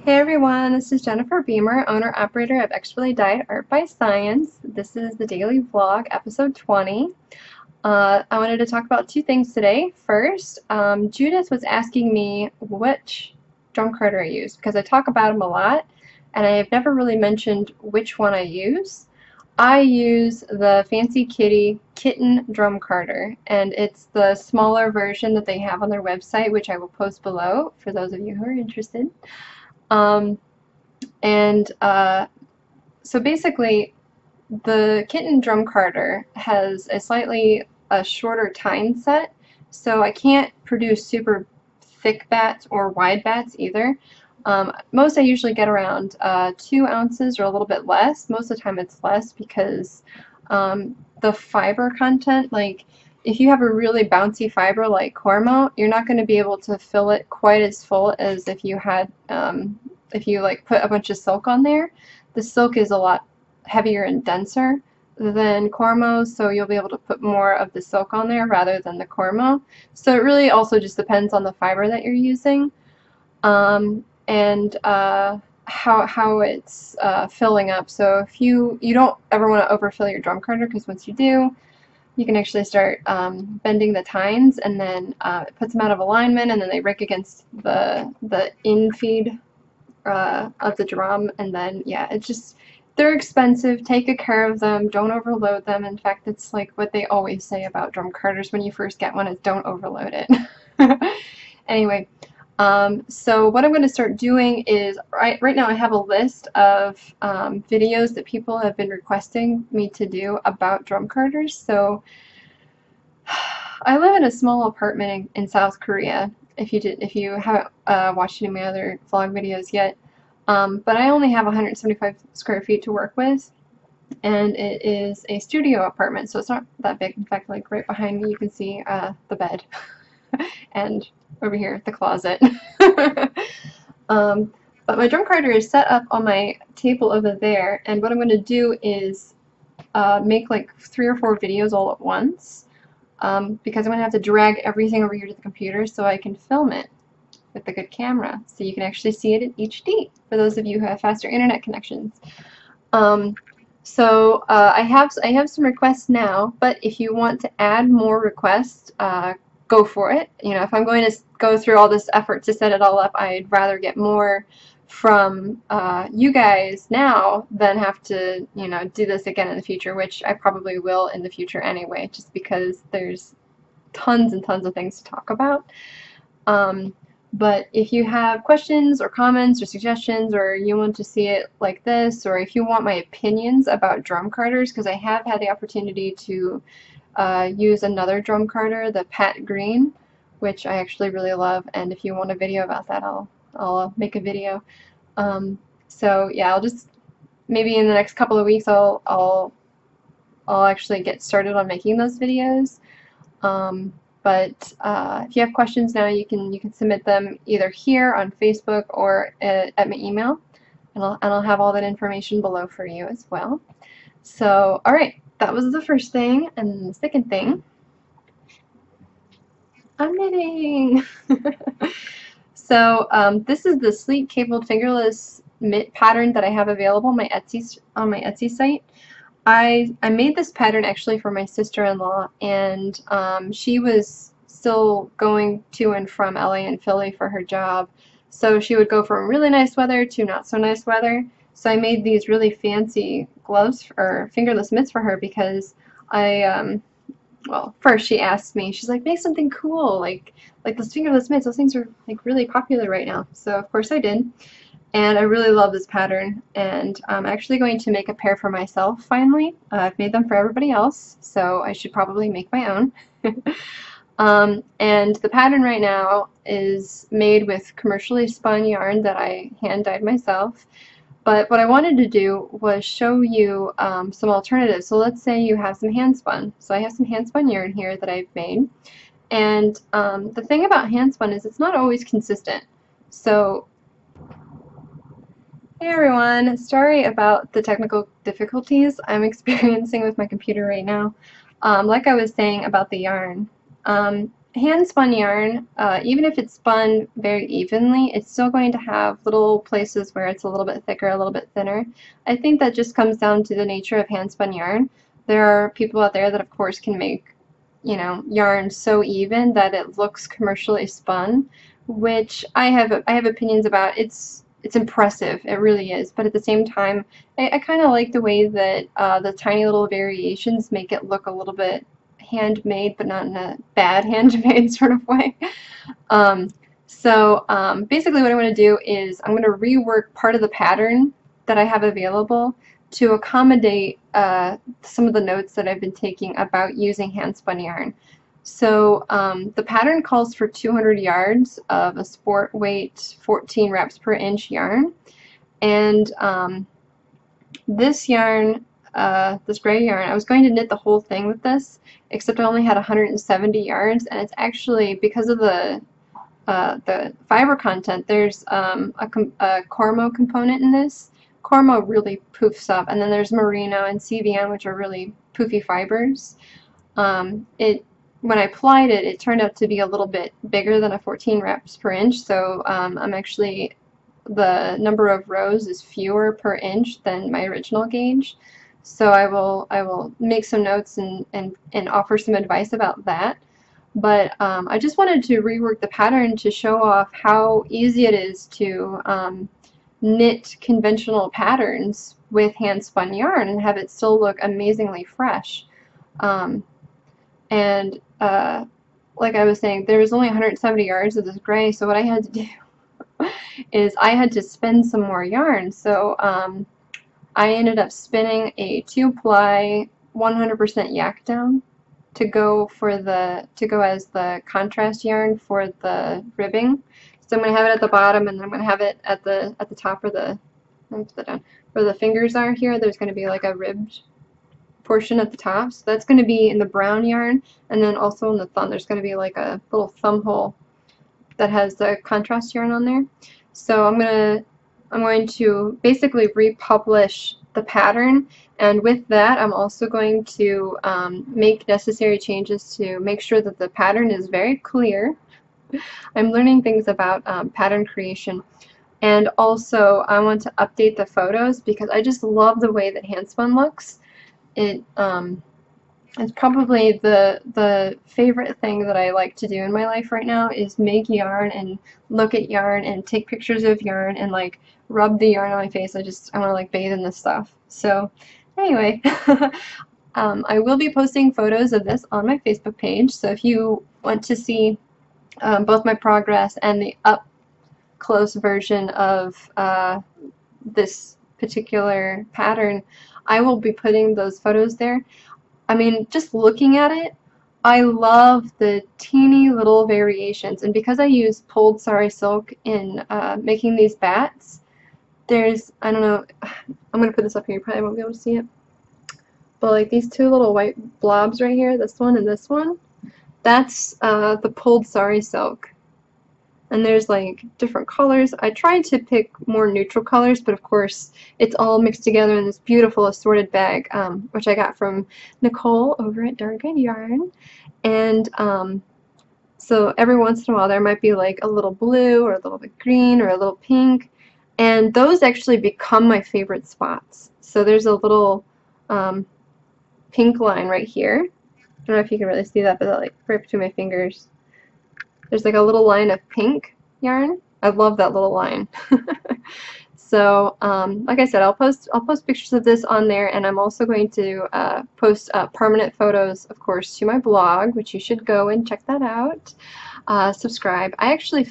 Hey everyone, this is Jennifer Beamer, owner-operator of Expertly Dyed Art by Science. This is the daily vlog, episode 20. I wanted to talk about two things today. First, Judith was asking me which drum carder I use because I talk about them a lot and I have never really mentioned which one I use. I use the Fancy Kitty Kitten drum carder, and it's the smaller version that they have on their website, which I will post below for those of you who are interested. Um, and so basically, the kitten drum carder has a shorter tine set, so I can't produce super thick bats or wide bats either. Most I usually get around 2 ounces or a little bit less. Most of the time it's less because the fiber content, like if you have a really bouncy fiber like Cormo, you're not going to be able to fill it quite as full as if you had if you like put a bunch of silk on there. The silk is a lot heavier and denser than Cormo, so you'll be able to put more of the silk on there rather than the Cormo. So it really also just depends on the fiber that you're using and how it's filling up. So if you don't ever want to overfill your drum carder, because once you do, you can actually start bending the tines, and then it puts them out of alignment, and then they rake against the in feed of the drum, and then yeah, it's just they're expensive. Take good care of them. Don't overload them. In fact, it's like what they always say about drum carders when you first get one is don't overload it. Anyway, so what I'm going to start doing is right now I have a list of videos that people have been requesting me to do about drum carders. So I live in a small apartment in South Korea. If you haven't watched any of my other vlog videos yet, but I only have 175 square feet to work with, and it is a studio apartment, so it's not that big. In fact, like right behind me, you can see the bed, and over here the closet. But my drum carder is set up on my table over there, and what I'm going to do is make like 3 or 4 videos all at once. Because I'm going to have to drag everything over here to the computer so I can film it with a good camera, so you can actually see it in HD for those of you who have faster internet connections. I have some requests now, but if you want to add more requests, go for it. You know, if I'm going to go through all this effort to set it all up, I'd rather get more from you guys now than have to, you know, do this again in the future, which I probably will in the future anyway, just because there's tons and tons of things to talk about. But if you have questions or comments or suggestions, or you want to see it like this, or if you want my opinions about drum carders, because I have had the opportunity to use another drum carder, the Pat Green, which I actually really love, and if you want a video about that, I'll make a video. So yeah, I'll just maybe in the next couple of weeks I'll actually get started on making those videos. But if you have questions now, you can submit them either here on Facebook or at my email, and I'll have all that information below for you as well. So all right, that was the first thing, and the second thing, I'm knitting. So this is the sleek cabled fingerless mitt pattern that I have available on my Etsy site. I made this pattern actually for my sister-in-law, and she was still going to and from LA and Philly for her job, so she would go from really nice weather to not so nice weather. So I made these really fancy gloves or fingerless mitts for her because well, first she asked me, she's like, make something cool, like those fingerless mitts, those things are like really popular right now. So of course I did. And I really love this pattern, and I'm actually going to make a pair for myself finally. I've made them for everybody else, so I should probably make my own. And the pattern right now is made with commercially spun yarn that I hand dyed myself. But what I wanted to do was show you some alternatives. So let's say you have some handspun. So I have some handspun yarn here that I've made. And the thing about handspun is it's not always consistent. So hey everyone, sorry about the technical difficulties I'm experiencing with my computer right now. Like I was saying about the yarn, hand spun yarn, even if it's spun very evenly, it's still going to have little places where it's a little bit thicker, a little bit thinner. I think that just comes down to the nature of hand spun yarn. There are people out there that of course can make, you know, yarn so even that it looks commercially spun, which I have opinions about. It's impressive, it really is, but at the same time, I kind of like the way that the tiny little variations make it look a little bit handmade, but not in a bad handmade sort of way. Um, Basically what I'm going to do is I'm going to rework part of the pattern that I have available to accommodate some of the notes that I've been taking about using hand spun yarn. So the pattern calls for 200 yards of a sport weight 14 wraps per inch yarn, and this yarn, this gray yarn, I was going to knit the whole thing with this, except I only had 170 yards, and it's actually, because of the fiber content, there's a Cormo component in this. Cormo really poofs up, and then there's Merino and CVN, which are really poofy fibers. When I plied it, it turned out to be a little bit bigger than a 14 wraps per inch, so I'm actually, the number of rows is fewer per inch than my original gauge. So I will make some notes and offer some advice about that. But I just wanted to rework the pattern to show off how easy it is to knit conventional patterns with hand spun yarn and have it still look amazingly fresh. And like I was saying, there was only 170 yards of this gray, so what I had to do is I had to spin some more yarn. So I ended up spinning a 2-ply 100% yak down to go as the contrast yarn for the ribbing. So I'm going to have it at the bottom, and then I'm going to have it at the top, where the, let me put that down, where the fingers are here. There's going to be like a ribbed portion at the top. So that's going to be in the brown yarn, and then also in the thumb there's going to be like a little thumb hole that has the contrast yarn on there. So I'm going to basically republish the pattern, and with that I'm also going to make necessary changes to make sure that the pattern is very clear. I'm learning things about pattern creation, and also I want to update the photos because I just love the way that handspun looks. It's probably the favorite thing that I like to do in my life right now is make yarn and look at yarn and take pictures of yarn and like rub the yarn on my face. I want to like bathe in this stuff. So anyway, I will be posting photos of this on my Facebook page. So if you want to see both my progress and the up close version of this particular pattern, I will be putting those photos there. I mean, just looking at it, I love the teeny little variations, and because I use pulled sari silk in making these bats, there's, I don't know, I'm going to put this up here, you probably won't be able to see it, but like these two little white blobs right here, this one and this one, that's the pulled sari silk. And there's like different colors. I tried to pick more neutral colors, but of course it's all mixed together in this beautiful assorted bag, which I got from Nicole over at Dark Guide Yarn. And so every once in a while there might be like a little blue or a little bit green or a little pink, and those actually become my favorite spots. So there's a little pink line right here. I don't know if you can really see that, but like right between my fingers. There's like a little line of pink yarn. I love that little line. So, like I said, I'll post pictures of this on there, and I'm also going to post permanent photos, of course, to my blog, which you should go and check that out. Subscribe. I actually,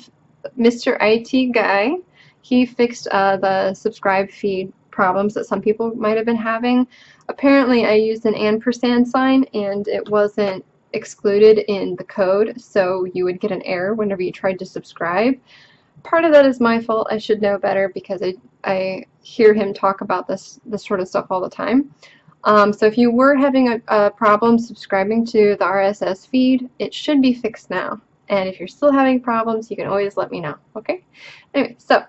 Mr. IT guy, he fixed the subscribe feed problems that some people might have been having. Apparently, I used an ampersand sign, and it wasn't excluded in the code, so you would get an error whenever you tried to subscribe. Part of that is my fault. I should know better because I hear him talk about this sort of stuff all the time. So if you were having a problem subscribing to the RSS feed, it should be fixed now. And if you're still having problems, you can always let me know, okay? Anyway, so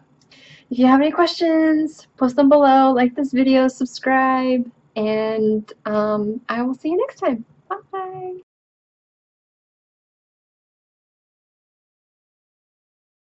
if you have any questions, post them below, like this video, subscribe, and I will see you next time. Bye!